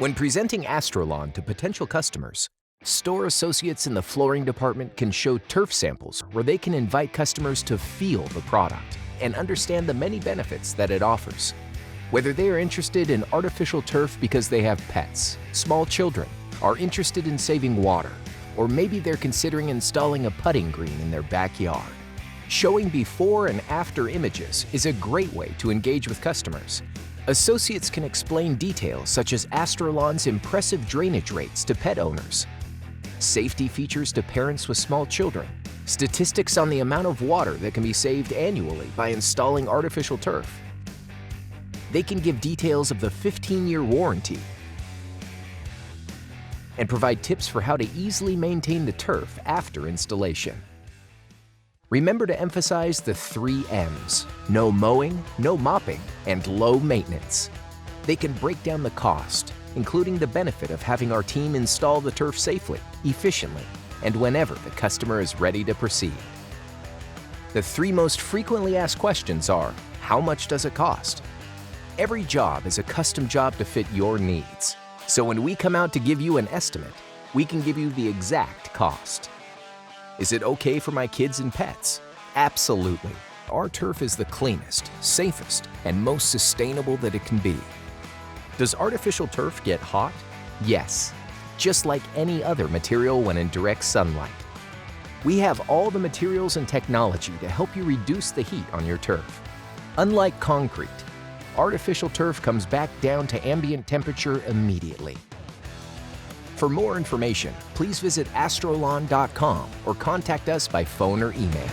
When presenting AstroLawn to potential customers, store associates in the flooring department can show turf samples where they can invite customers to feel the product and understand the many benefits that it offers. Whether they are interested in artificial turf because they have pets, small children, are interested in saving water, or maybe they're considering installing a putting green in their backyard. Showing before and after images is a great way to engage with customers. Associates can explain details such as AstroLawn's impressive drainage rates to pet owners, safety features to parents with small children, statistics on the amount of water that can be saved annually by installing artificial turf. They can give details of the 15-year warranty and provide tips for how to easily maintain the turf after installation. Remember to emphasize the 3 M's: no mowing, no mopping, and low maintenance. They can break down the cost, including the benefit of having our team install the turf safely, efficiently, and whenever the customer is ready to proceed. The 3 most frequently asked questions are: how much does it cost? Every job is a custom job to fit your needs. So when we come out to give you an estimate, we can give you the exact cost. Is it okay for my kids and pets? Absolutely. Our turf is the cleanest, safest, and most sustainable that it can be. Does artificial turf get hot? Yes, just like any other material when in direct sunlight. We have all the materials and technology to help you reduce the heat on your turf. Unlike concrete, artificial turf comes back down to ambient temperature immediately. For more information, please visit astrolawn.com or contact us by phone or email.